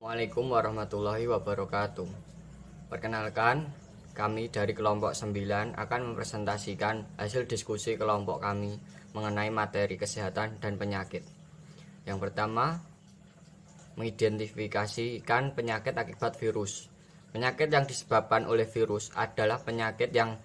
Assalamualaikum warahmatullahi wabarakatuh. Perkenalkan, kami dari kelompok 9 akan mempresentasikan hasil diskusi kelompok kami mengenai materi kesehatan dan penyakit. Yang pertama, mengidentifikasikan penyakit akibat virus. Penyakit yang disebabkan oleh virus adalah penyakit yang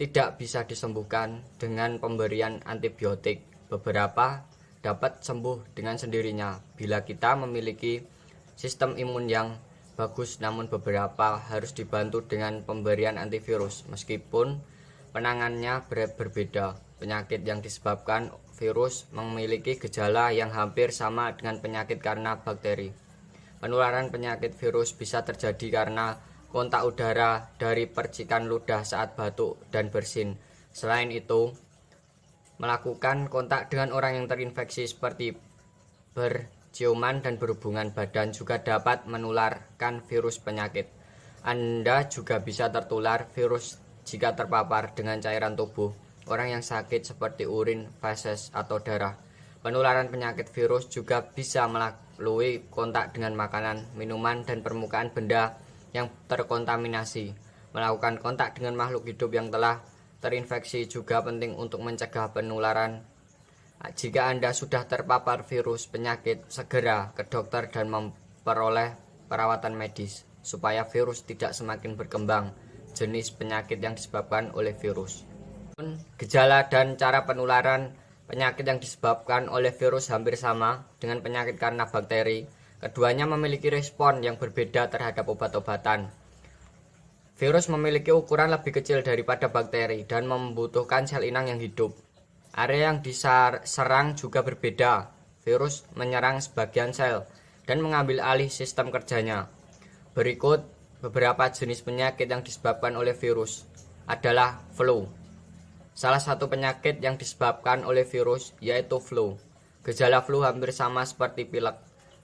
tidak bisa disembuhkan dengan pemberian antibiotik. Beberapa dapat sembuh dengan sendirinya bila kita memiliki sistem imun yang bagus, namun beberapa harus dibantu dengan pemberian antivirus. Meskipun penanganannya berbeda, penyakit yang disebabkan virus memiliki gejala yang hampir sama dengan penyakit karena bakteri. Penularan penyakit virus bisa terjadi karena kontak udara dari percikan ludah saat batuk dan bersin. Selain itu, melakukan kontak dengan orang yang terinfeksi seperti ciuman dan berhubungan badan juga dapat menularkan virus penyakit. Anda juga bisa tertular virus jika terpapar dengan cairan tubuh orang yang sakit seperti urin, feses, atau darah. Penularan penyakit virus juga bisa melalui kontak dengan makanan, minuman, dan permukaan benda yang terkontaminasi. Melakukan kontak dengan makhluk hidup yang telah terinfeksi juga penting untuk mencegah penularan. Jika Anda sudah terpapar virus penyakit, segera ke dokter dan memperoleh perawatan medis supaya virus tidak semakin berkembang. Jenis penyakit yang disebabkan oleh virus. Gejala dan cara penularan penyakit yang disebabkan oleh virus hampir sama dengan penyakit karena bakteri. Keduanya memiliki respon yang berbeda terhadap obat-obatan. Virus memiliki ukuran lebih kecil daripada bakteri dan membutuhkan sel inang yang hidup. Area yang diserang juga berbeda. Virus menyerang sebagian sel dan mengambil alih sistem kerjanya. Berikut beberapa jenis penyakit yang disebabkan oleh virus adalah flu. Salah satu penyakit yang disebabkan oleh virus yaitu flu. Gejala flu hampir sama seperti pilek,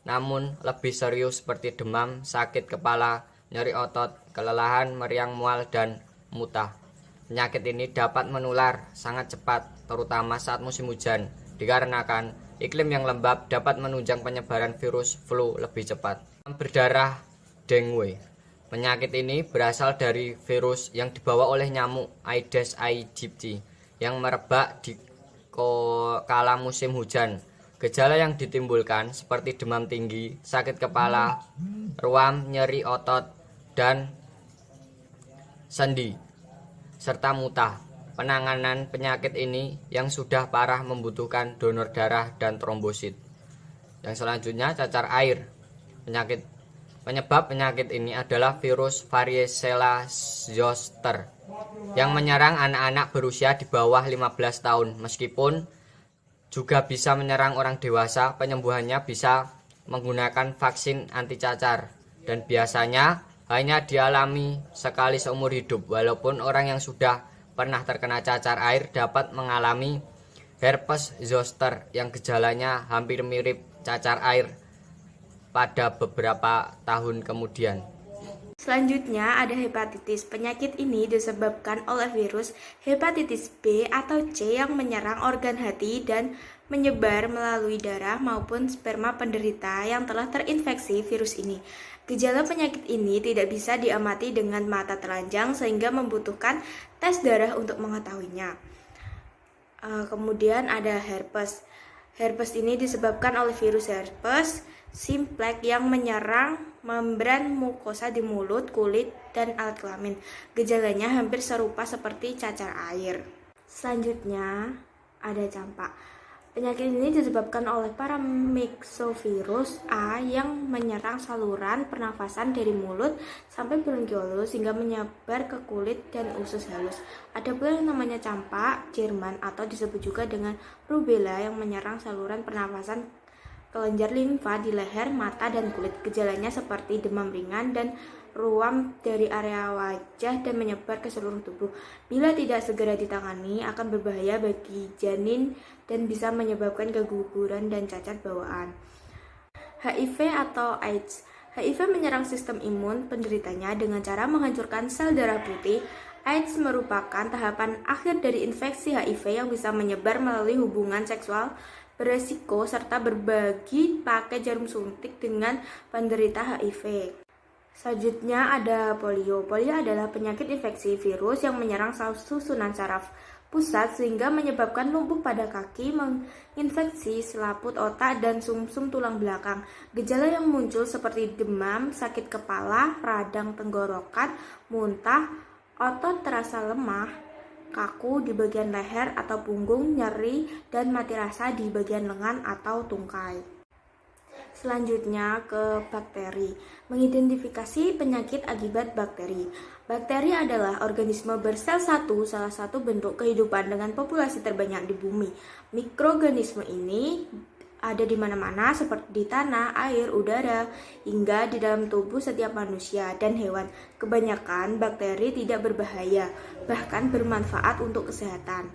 namun lebih serius seperti demam, sakit kepala, nyeri otot, kelelahan, meriang mual, dan muntah. Penyakit ini dapat menular sangat cepat, terutama saat musim hujan, dikarenakan iklim yang lembab dapat menunjang penyebaran virus flu lebih cepat. Berdarah dengue. Penyakit ini berasal dari virus yang dibawa oleh nyamuk Aedes aegypti yang merebak di kala musim hujan. Gejala yang ditimbulkan seperti demam tinggi, sakit kepala, ruam, nyeri otot, dan sendi, serta muntah. Penanganan penyakit ini yang sudah parah membutuhkan donor darah dan trombosit. Yang selanjutnya, cacar air. Penyebab penyakit ini adalah virus varicella zoster yang menyerang anak-anak berusia di bawah 15 tahun. Meskipun juga bisa menyerang orang dewasa, penyembuhannya bisa menggunakan vaksin anti cacar dan biasanya hanya dialami sekali seumur hidup. Walaupun orang yang sudah pernah terkena cacar air dapat mengalami herpes zoster yang gejalanya hampir mirip cacar air pada beberapa tahun kemudian. Selanjutnya ada hepatitis. Penyakit ini disebabkan oleh virus hepatitis B atau C yang menyerang organ hati dan menyebar melalui darah maupun sperma penderita yang telah terinfeksi virus ini. Gejala penyakit ini tidak bisa diamati dengan mata telanjang sehingga membutuhkan tes darah untuk mengetahuinya. Kemudian ada herpes. Herpes ini disebabkan oleh virus herpes simplex yang menyerang membran mukosa di mulut, kulit, dan alat kelamin. Gejalanya hampir serupa seperti cacar air. Selanjutnya ada campak. Penyakit ini disebabkan oleh paramyxovirus A yang menyerang saluran pernafasan dari mulut sampai bronkiolus hingga menyebar ke kulit dan usus halus. Ada pula yang namanya campak Jerman atau disebut juga dengan rubella yang menyerang saluran pernafasan kelenjar limfa di leher, mata, dan kulit. Gejalanya seperti demam ringan dan ruam dari area wajah dan menyebar ke seluruh tubuh. Bila tidak segera ditangani akan berbahaya bagi janin dan bisa menyebabkan keguguran dan cacat bawaan. HIV atau AIDS. HIV menyerang sistem imun penderitanya dengan cara menghancurkan sel darah putih. AIDS merupakan tahapan akhir dari infeksi HIV yang bisa menyebar melalui hubungan seksual beresiko serta berbagi pakai jarum suntik dengan penderita HIV. Selanjutnya ada polio. Polio adalah penyakit infeksi virus yang menyerang susunan saraf pusat sehingga menyebabkan lumpuh pada kaki, menginfeksi selaput otak dan sumsum tulang belakang. Gejala yang muncul seperti demam, sakit kepala, radang tenggorokan, muntah, otot terasa lemah, kaku di bagian leher atau punggung, nyeri, dan mati rasa di bagian lengan atau tungkai. Selanjutnya ke bakteri. Mengidentifikasi penyakit akibat bakteri. Bakteri adalah organisme bersel satu, salah satu bentuk kehidupan dengan populasi terbanyak di bumi. Mikroorganisme ini ada di mana-mana seperti di tanah, air, udara, hingga di dalam tubuh setiap manusia dan hewan. Kebanyakan bakteri tidak berbahaya, bahkan bermanfaat untuk kesehatan.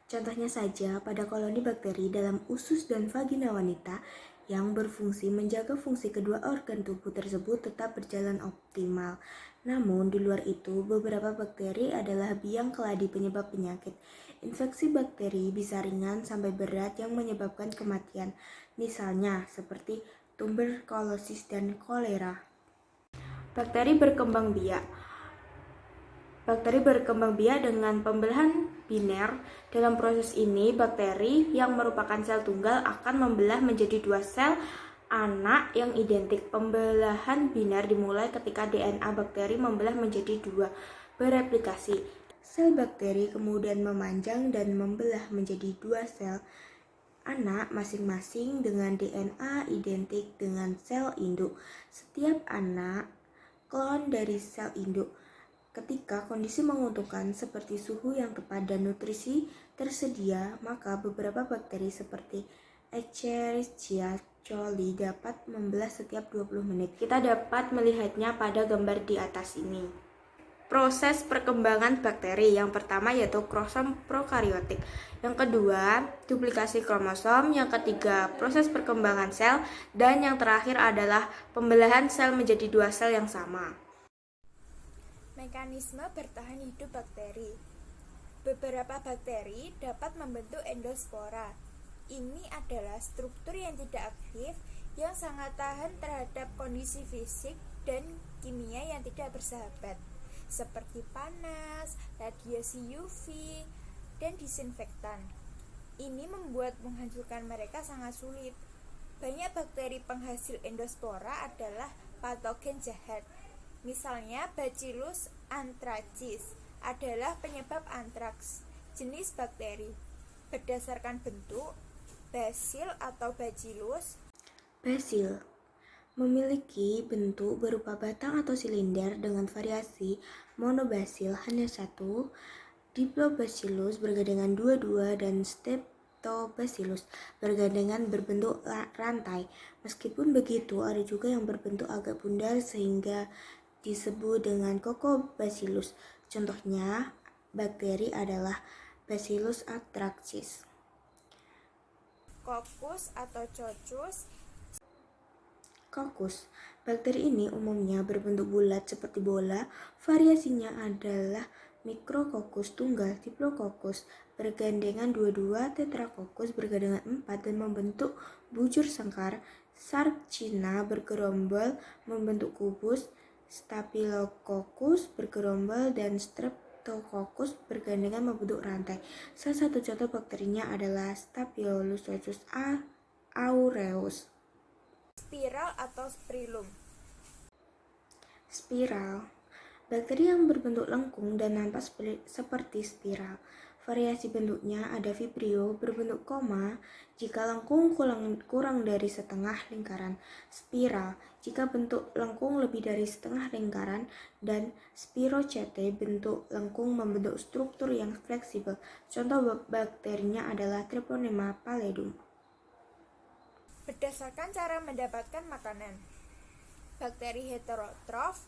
Contohnya saja pada koloni bakteri dalam usus dan vagina wanita yang berfungsi menjaga fungsi kedua organ tubuh tersebut tetap berjalan optimal. Namun di luar itu, beberapa bakteri adalah biang keladi penyebab penyakit. Infeksi bakteri bisa ringan sampai berat yang menyebabkan kematian, misalnya seperti tuberkulosis dan kolera. Bakteri berkembang biak. Bakteri berkembang biak dengan pembelahan biner. Dalam proses ini, bakteri yang merupakan sel tunggal akan membelah menjadi dua sel anak yang identik. Pembelahan biner dimulai ketika DNA bakteri membelah menjadi dua, bereplikasi. Sel bakteri kemudian memanjang dan membelah menjadi dua sel anak masing-masing dengan DNA identik dengan sel induk. Setiap anak klon dari sel induk. Ketika kondisi menguntungkan seperti suhu yang tepat dan nutrisi tersedia, maka beberapa bakteri seperti Escherichia coli dapat membelah setiap 20 menit. Kita dapat melihatnya pada gambar di atas ini. Proses perkembangan bakteri yang pertama yaitu kromosom prokariotik, yang kedua duplikasi kromosom, yang ketiga proses perkembangan sel, dan yang terakhir adalah pembelahan sel menjadi dua sel yang sama. Mekanisme bertahan hidup bakteri. Beberapa bakteri dapat membentuk endospora. Ini adalah struktur yang tidak aktif yang sangat tahan terhadap kondisi fisik dan kimia yang tidak bersahabat, seperti panas, radiasi UV, dan disinfektan. Ini membuat menghancurkan mereka sangat sulit. Banyak bakteri penghasil endospora adalah patogen jahat. Misalnya Bacillus anthracis adalah penyebab antraks. Jenis bakteri berdasarkan bentuk, Bacil atau Bacillus. Bacil memiliki bentuk berupa batang atau silinder dengan variasi monobacil hanya satu, Diplobacillus bergandengan dua-dua, dan Streptobacillus bergandengan berbentuk rantai. Meskipun begitu, ada juga yang berbentuk agak bundar sehingga disebut dengan Coccobacillus. Contohnya bakteri adalah Bacillus anthracis. Coccus atau Coccus. Coccus. Bakteri ini umumnya berbentuk bulat seperti bola. Variasinya adalah Micrococcus tunggal, Diplococcus bergandengan dua-dua, Tetracoccus bergandengan 4 dan membentuk bujur sangkar, Sarcina bergerombol membentuk kubus, Staphylococcus bergerombol, dan Streptococcus bergandengan membentuk rantai. Salah satu contoh bakterinya adalah Staphylococcus aureus. Spiral atau Spirillum. Spiral. Bakteri yang berbentuk lengkung dan nampak seperti spiral. Variasi bentuknya ada Vibrio berbentuk koma jika lengkung kurang dari setengah lingkaran, spiral jika bentuk lengkung lebih dari setengah lingkaran, dan Spirochaete bentuk lengkung membentuk struktur yang fleksibel. Contoh bakterinya adalah Treponema pallidum. Berdasarkan cara mendapatkan makanan. Bakteri heterotrof.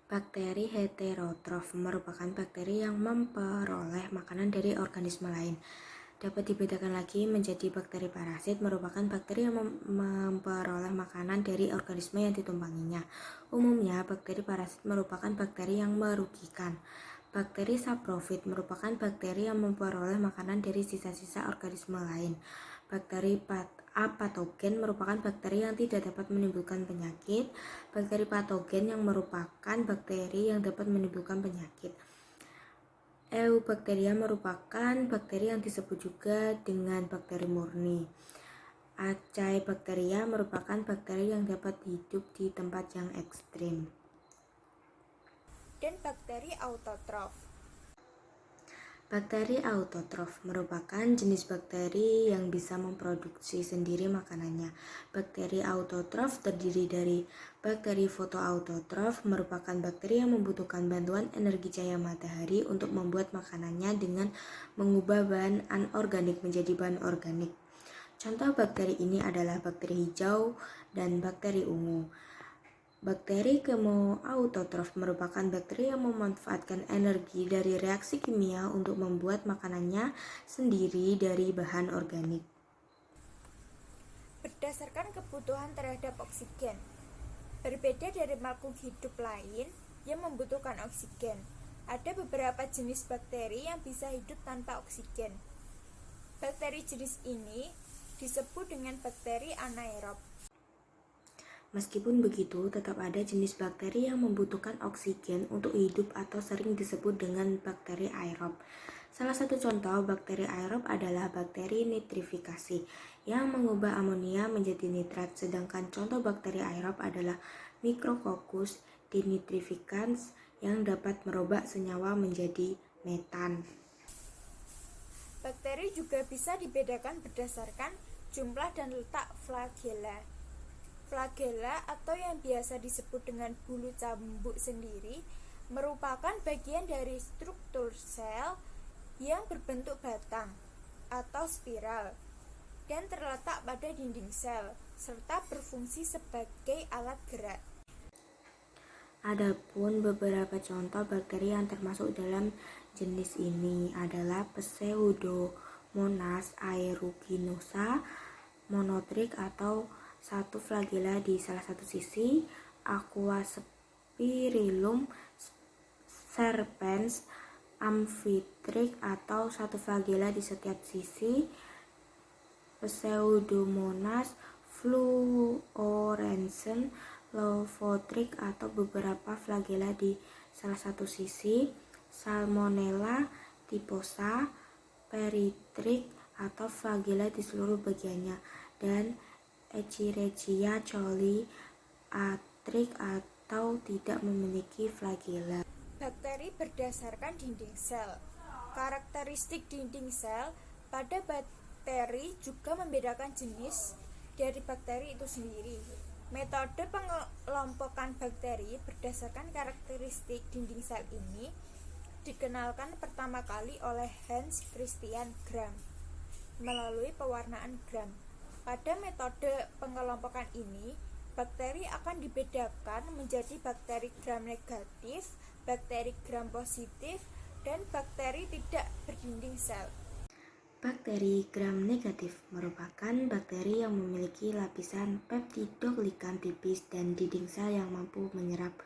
Bakteri heterotrof merupakan bakteri yang memperoleh makanan dari organisme lain. Dapat dibedakan lagi menjadi bakteri parasit, merupakan bakteri yang memperoleh makanan dari organisme yang ditumpanginya. Umumnya, bakteri parasit merupakan bakteri yang merugikan. Bakteri saprofit merupakan bakteri yang memperoleh makanan dari sisa-sisa organisme lain. Bakteri apatogen merupakan bakteri yang tidak dapat menimbulkan penyakit. Bakteri patogen yang merupakan bakteri yang dapat menimbulkan penyakit. Eubacteria merupakan bakteri yang disebut juga dengan bakteri murni. Acinetobacteria merupakan bakteri yang dapat hidup di tempat yang ekstrim. Dan bakteri autotrof. Bakteri autotrof merupakan jenis bakteri yang bisa memproduksi sendiri makanannya. Bakteri autotrof terdiri dari bakteri fotoautotrof, merupakan bakteri yang membutuhkan bantuan energi cahaya matahari untuk membuat makanannya dengan mengubah bahan anorganik menjadi bahan organik. Contoh bakteri ini adalah bakteri hijau dan bakteri ungu. Bakteri kemoautotrof merupakan bakteri yang memanfaatkan energi dari reaksi kimia untuk membuat makanannya sendiri dari bahan organik. Berdasarkan kebutuhan terhadap oksigen. Berbeda dari makhluk hidup lain yang membutuhkan oksigen, ada beberapa jenis bakteri yang bisa hidup tanpa oksigen. Bakteri jenis ini disebut dengan bakteri anaerob. Meskipun begitu, tetap ada jenis bakteri yang membutuhkan oksigen untuk hidup atau sering disebut dengan bakteri aerob. Salah satu contoh bakteri aerob adalah bakteri nitrifikasi yang mengubah amonia menjadi nitrat, sedangkan contoh bakteri aerob adalah Micrococcus denitrificans yang dapat merubah senyawa menjadi metan. Bakteri juga bisa dibedakan berdasarkan jumlah dan letak flagella. Flagella atau yang biasa disebut dengan bulu cambuk sendiri merupakan bagian dari struktur sel yang berbentuk batang atau spiral dan terletak pada dinding sel serta berfungsi sebagai alat gerak. Adapun beberapa contoh bakteri yang termasuk dalam jenis ini adalah Pseudomonas aeruginosa, monotrik atau satu flagella di salah satu sisi, Aquaspirillum serpens, amfitrik atau satu flagella di setiap sisi, Pseudomonas fluorescens, Lophotrichs atau beberapa flagella di salah satu sisi, Salmonella typhosa, Peritrich atau flagella di seluruh bagiannya, dan Escherichia coli atrich atau tidak memiliki flagella. Bakteri berdasarkan dinding sel. Karakteristik dinding sel pada bakteri juga membedakan jenis dari bakteri itu sendiri. Metode pengelompokan bakteri berdasarkan karakteristik dinding sel ini dikenalkan pertama kali oleh Hans Christian Gram melalui pewarnaan Gram. Pada metode pengelompokan ini, bakteri akan dibedakan menjadi bakteri Gram negatif, bakteri Gram positif, dan bakteri tidak berdinding sel. Bakteri Gram negatif merupakan bakteri yang memiliki lapisan peptidoglikan tipis dan dinding sel yang mampu menyerap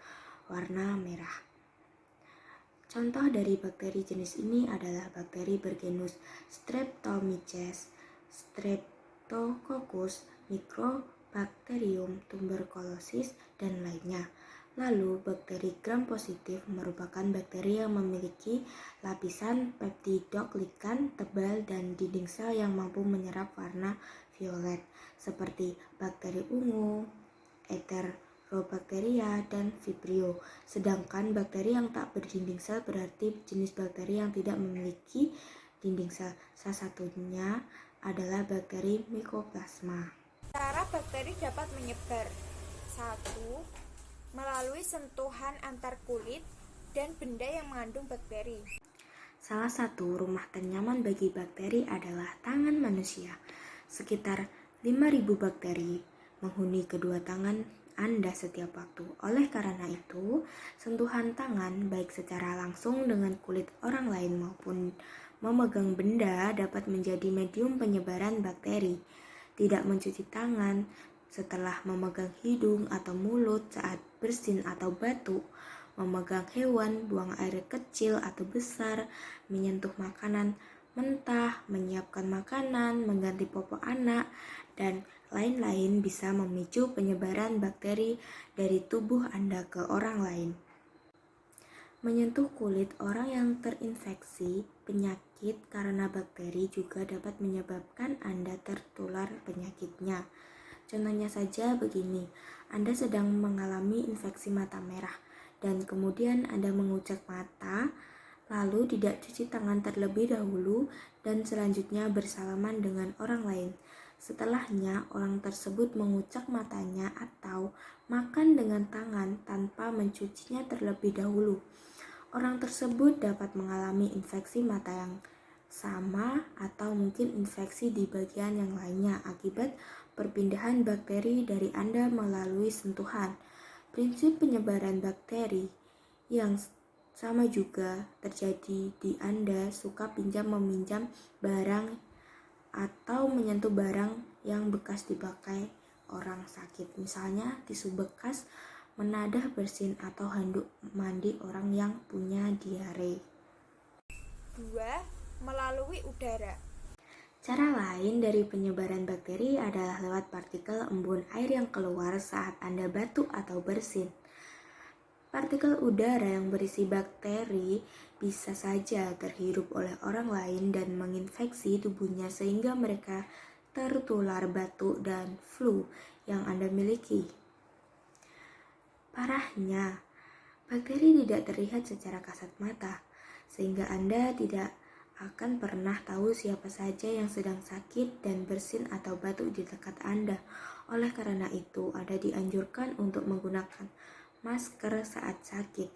warna merah. Contoh dari bakteri jenis ini adalah bakteri bergenus Streptomyces, Streptococcus, Mycobacterium tuberculosis, dan lainnya. Lalu, bakteri Gram positif merupakan bakteri yang memiliki lapisan peptidoglikan tebal dan dinding sel yang mampu menyerap warna violet, seperti bakteri ungu, Enterobacteria, dan Vibrio. Sedangkan bakteri yang tak berdinding sel berarti jenis bakteri yang tidak memiliki dinding sel. Salah satunya adalah bakteri Mycoplasma. Cara bakteri dapat menyebar. 1. Melalui sentuhan antar kulit dan benda yang mengandung bakteri. Salah satu rumah ternyaman bagi bakteri adalah tangan manusia. Sekitar 5.000 bakteri menghuni kedua tangan Anda setiap waktu. Oleh karena itu, sentuhan tangan baik secara langsung dengan kulit orang lain maupun memegang benda dapat menjadi medium penyebaran bakteri. Tidak mencuci tangan setelah memegang hidung atau mulut saat bersin atau batuk, memegang hewan, buang air kecil atau besar, menyentuh makanan, mentah, menyiapkan makanan, mengganti popok anak, dan lain-lain bisa memicu penyebaran bakteri dari tubuh Anda ke orang lain. Menyentuh kulit orang yang terinfeksi penyakit karena bakteri juga dapat menyebabkan Anda tertular penyakitnya. Contohnya saja begini, Anda sedang mengalami infeksi mata merah dan kemudian Anda mengucek mata, lalu tidak cuci tangan terlebih dahulu dan selanjutnya bersalaman dengan orang lain. Setelahnya, orang tersebut mengucek matanya atau makan dengan tangan tanpa mencucinya terlebih dahulu. Orang tersebut dapat mengalami infeksi mata yang sama atau mungkin infeksi di bagian yang lainnya akibat perpindahan bakteri dari Anda melalui sentuhan. Prinsip penyebaran bakteri yang sama juga terjadi di Anda suka pinjam-meminjam barang atau menyentuh barang yang bekas dipakai orang sakit. Misalnya tisu bekas, menadah bersin atau handuk mandi orang yang punya diare. 2. Melalui udara. Cara lain dari penyebaran bakteri adalah lewat partikel embun air yang keluar saat Anda batuk atau bersin. Partikel udara yang berisi bakteri bisa saja terhirup oleh orang lain dan menginfeksi tubuhnya sehingga mereka tertular batuk dan flu yang Anda miliki. Parahnya, bakteri tidak terlihat secara kasat mata, sehingga Anda tidak akan pernah tahu siapa saja yang sedang sakit dan bersin atau batuk di dekat Anda. Oleh karena itu, Anda dianjurkan untuk menggunakan masker saat sakit.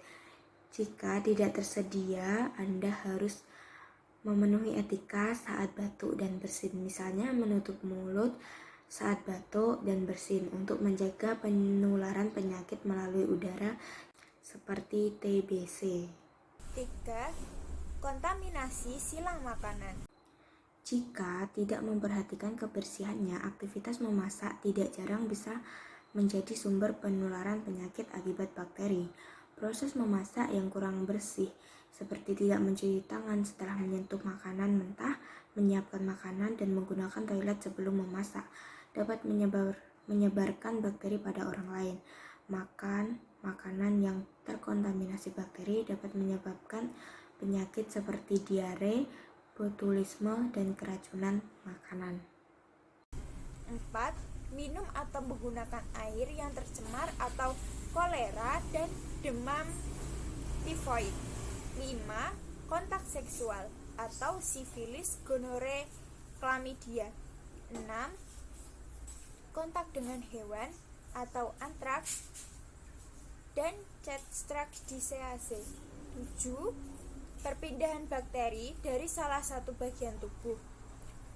Jika tidak tersedia, Anda harus memenuhi etika saat batuk dan bersin, misalnya menutup mulut saat batuk dan bersin untuk menjaga penularan penyakit melalui udara seperti TBC. 3. Kontaminasi silang makanan. Jika tidak memperhatikan kebersihannya, aktivitas memasak tidak jarang bisa menjadi sumber penularan penyakit akibat bakteri. Proses memasak yang kurang bersih, seperti tidak mencuci tangan setelah menyentuh makanan mentah, menyiapkan makanan, dan menggunakan toilet sebelum memasak, dapat menyebarkan bakteri pada orang lain. Makan makanan yang terkontaminasi bakteri dapat menyebabkan penyakit seperti diare, botulisme, dan keracunan makanan. 4. Minum atau menggunakan air yang tercemar atau kolera dan demam tifoid. 5. Kontak seksual atau sifilis, gonore, klamidia. 6. Kontak dengan hewan atau antraks dan cetstrax-disease. 7. Perpindahan bakteri dari salah satu bagian tubuh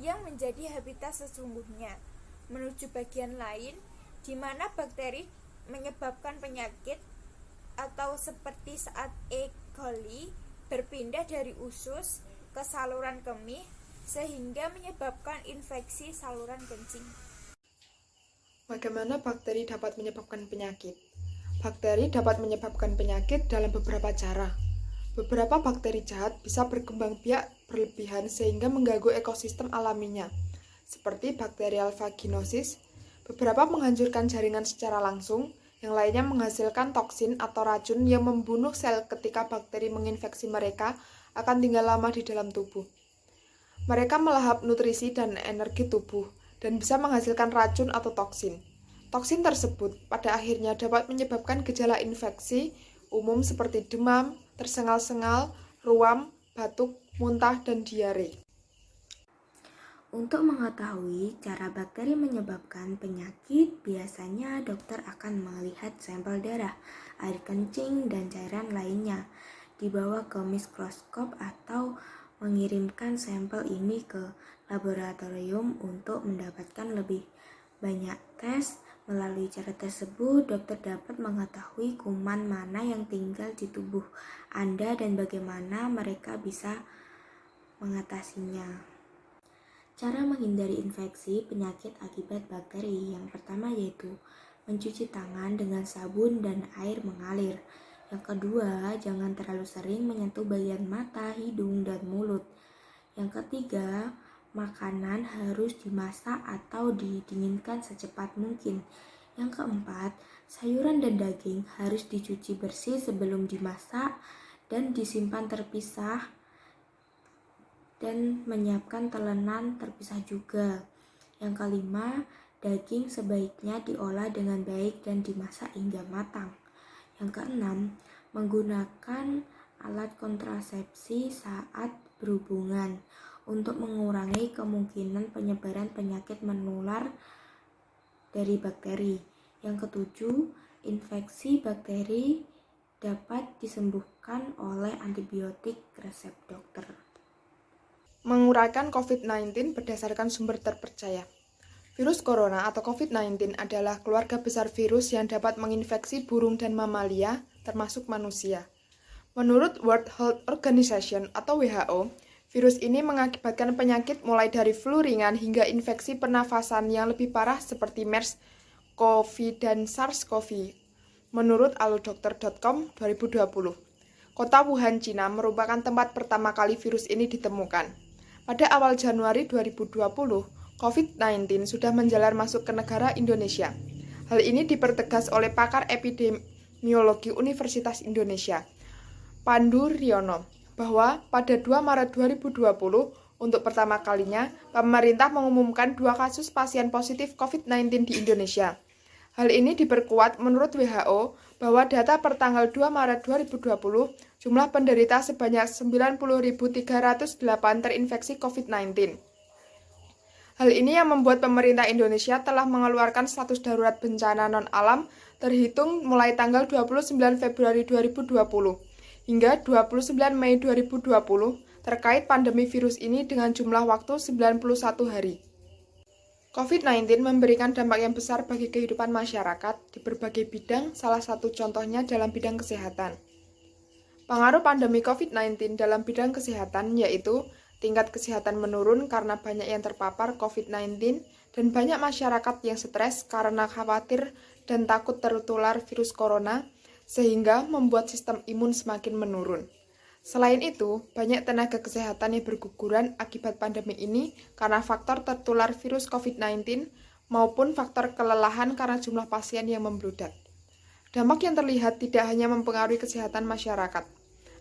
yang menjadi habitat sesungguhnya menuju bagian lain di mana bakteri menyebabkan penyakit, atau seperti saat E. coli berpindah dari usus ke saluran kemih sehingga menyebabkan infeksi saluran kencing. Bagaimana bakteri dapat menyebabkan penyakit? Bakteri dapat menyebabkan penyakit dalam beberapa cara. Beberapa bakteri jahat bisa berkembang biak berlebihan sehingga mengganggu ekosistem alaminya, seperti bakterial vaginosis. Beberapa menghancurkan jaringan secara langsung, yang lainnya menghasilkan toksin atau racun yang membunuh sel ketika bakteri menginfeksi mereka akan tinggal lama di dalam tubuh. Mereka melahap nutrisi dan energi tubuh, dan bisa menghasilkan racun atau toksin. Toksin tersebut pada akhirnya dapat menyebabkan gejala infeksi umum seperti demam, tersengal-sengal, ruam, batuk, muntah, dan diare. Untuk mengetahui cara bakteri menyebabkan penyakit, biasanya dokter akan melihat sampel darah, air kencing, dan cairan lainnya, dibawa ke mikroskop atau mengirimkan sampel ini ke laboratorium untuk mendapatkan lebih banyak tes. Melalui cara tersebut, dokter dapat mengetahui kuman mana yang tinggal di tubuh Anda dan bagaimana mereka bisa mengatasinya. Cara menghindari infeksi penyakit akibat bakteri yang pertama yaitu mencuci tangan dengan sabun dan air mengalir. Yang kedua, jangan terlalu sering menyentuh bagian mata, hidung, dan mulut. Yang ketiga, makanan harus dimasak atau didinginkan secepat mungkin. Yang keempat, sayuran dan daging harus dicuci bersih sebelum dimasak dan disimpan terpisah dan menyiapkan telenan terpisah juga. Yang kelima, daging sebaiknya diolah dengan baik dan dimasak hingga matang. Yang keenam, menggunakan alat kontrasepsi saat berhubungan untuk mengurangi kemungkinan penyebaran penyakit menular dari bakteri. Yang ketujuh, infeksi bakteri dapat disembuhkan oleh antibiotik resep dokter. Menguraikan COVID-19 berdasarkan sumber terpercaya. Virus corona atau COVID-19 adalah keluarga besar virus yang dapat menginfeksi burung dan mamalia, termasuk manusia. Menurut World Health Organization atau WHO, virus ini mengakibatkan penyakit mulai dari flu ringan hingga infeksi pernafasan yang lebih parah seperti MERS-CoV dan SARS-CoV. Menurut alodokter.com 2020, kota Wuhan, Cina merupakan tempat pertama kali virus ini ditemukan. Pada awal Januari 2020, COVID-19 sudah menjalar masuk ke negara Indonesia. Hal ini dipertegas oleh pakar epidemiologi Universitas Indonesia, Pandu Riono, bahwa pada 2 Maret 2020, untuk pertama kalinya, pemerintah mengumumkan 2 kasus pasien positif COVID-19 di Indonesia. Hal ini diperkuat menurut WHO bahwa data per tanggal 2 Maret 2020, jumlah penderita sebanyak 90.308 terinfeksi COVID-19. Hal ini yang membuat pemerintah Indonesia telah mengeluarkan status darurat bencana non-alam terhitung mulai tanggal 29 Februari 2020 hingga 29 Mei 2020 terkait pandemi virus ini dengan jumlah waktu 91 hari. COVID-19 memberikan dampak yang besar bagi kehidupan masyarakat di berbagai bidang, salah satu contohnya dalam bidang kesehatan. Pengaruh pandemi COVID-19 dalam bidang kesehatan yaitu tingkat kesehatan menurun karena banyak yang terpapar COVID-19 dan banyak masyarakat yang stres karena khawatir dan takut tertular virus corona, sehingga membuat sistem imun semakin menurun. Selain itu, banyak tenaga kesehatan yang berguguran akibat pandemi ini karena faktor tertular virus COVID-19 maupun faktor kelelahan karena jumlah pasien yang membludak. Dampak yang terlihat tidak hanya mempengaruhi kesehatan masyarakat,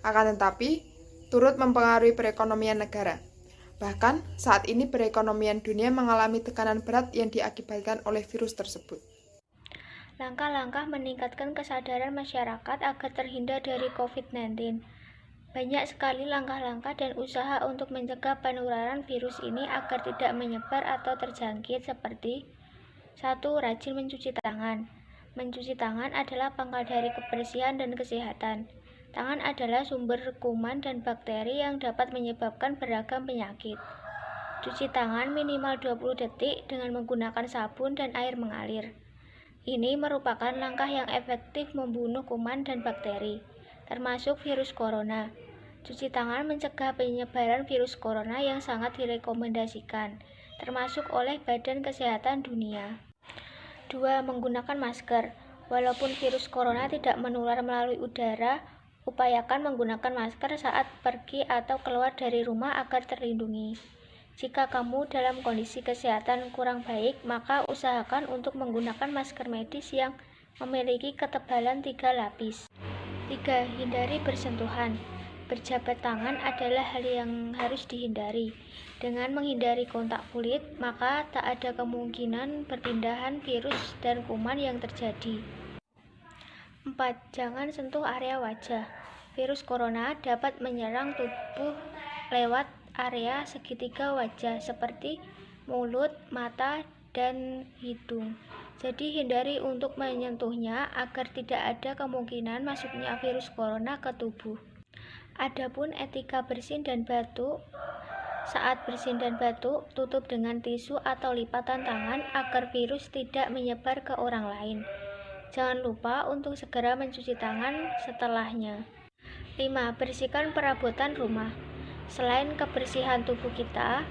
akan tetapi turut mempengaruhi perekonomian negara. Bahkan, saat ini perekonomian dunia mengalami tekanan berat yang diakibatkan oleh virus tersebut. Langkah-langkah meningkatkan kesadaran masyarakat agar terhindar dari COVID-19. Banyak sekali langkah-langkah dan usaha untuk mencegah penularan virus ini agar tidak menyebar atau terjangkit seperti 1. Rajin mencuci tangan. Mencuci tangan adalah pangkal dari kebersihan dan kesehatan. Tangan adalah sumber kuman dan bakteri yang dapat menyebabkan beragam penyakit. Cuci tangan minimal 20 detik dengan menggunakan sabun dan air mengalir. Ini merupakan langkah yang efektif membunuh kuman dan bakteri, termasuk virus corona. Cuci tangan mencegah penyebaran virus corona yang sangat direkomendasikan, termasuk oleh Badan Kesehatan Dunia. 2. Menggunakan masker. Walaupun virus corona tidak menular melalui udara, upayakan menggunakan masker saat pergi atau keluar dari rumah agar terlindungi. Jika kamu dalam kondisi kesehatan kurang baik, maka usahakan untuk menggunakan masker medis yang memiliki ketebalan 3 lapis. 3. Hindari bersentuhan. Berjabat tangan adalah hal yang harus dihindari. Dengan menghindari kontak kulit, maka tak ada kemungkinan perpindahan virus dan kuman yang terjadi. 4. Jangan sentuh area wajah. Virus corona dapat menyerang tubuh lewat area segitiga wajah seperti mulut, mata, dan hidung. Jadi hindari untuk menyentuhnya agar tidak ada kemungkinan masuknya virus corona ke tubuh. Adapun etika bersin dan batuk, saat bersin dan batuk, tutup dengan tisu atau lipatan tangan agar virus tidak menyebar ke orang lain. Jangan lupa untuk segera mencuci tangan setelahnya. 5. Bersihkan perabotan rumah. Selain kebersihan tubuh kita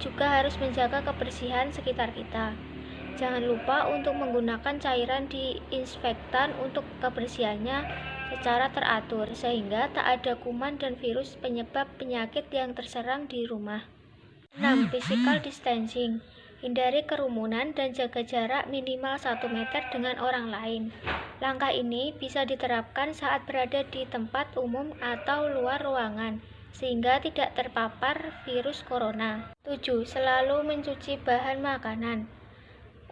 juga harus menjaga kebersihan sekitar kita. Jangan lupa untuk menggunakan cairan disinfektan untuk kebersihannya secara teratur sehingga tak ada kuman dan virus penyebab penyakit yang terserang di rumah. 6. Physical distancing. Hindari kerumunan dan jaga jarak minimal 1 meter dengan orang lain. Langkah ini bisa diterapkan saat berada di tempat umum atau luar ruangan, sehingga tidak terpapar virus corona. 7. Selalu mencuci bahan makanan.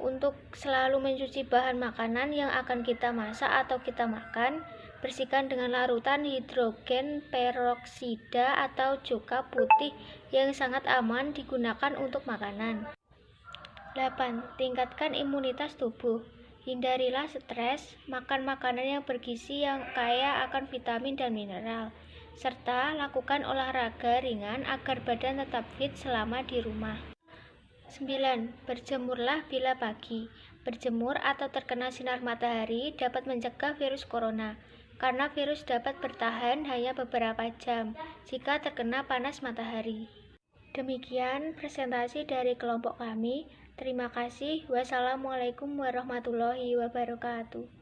Untuk selalu mencuci bahan makanan yang akan kita masak atau kita makan, bersihkan dengan larutan hidrogen peroksida atau cuka putih yang sangat aman digunakan untuk makanan. 8. Tingkatkan imunitas tubuh. Hindarilah stres, makan makanan yang bergizi yang kaya akan vitamin dan mineral, serta lakukan olahraga ringan agar badan tetap fit selama di rumah. 9. Berjemurlah bila pagi. Berjemur atau terkena sinar matahari dapat mencegah virus corona, karena virus dapat bertahan hanya beberapa jam jika terkena panas matahari. Demikian presentasi dari kelompok kami. Terima kasih. Wassalamualaikum warahmatullahi wabarakatuh.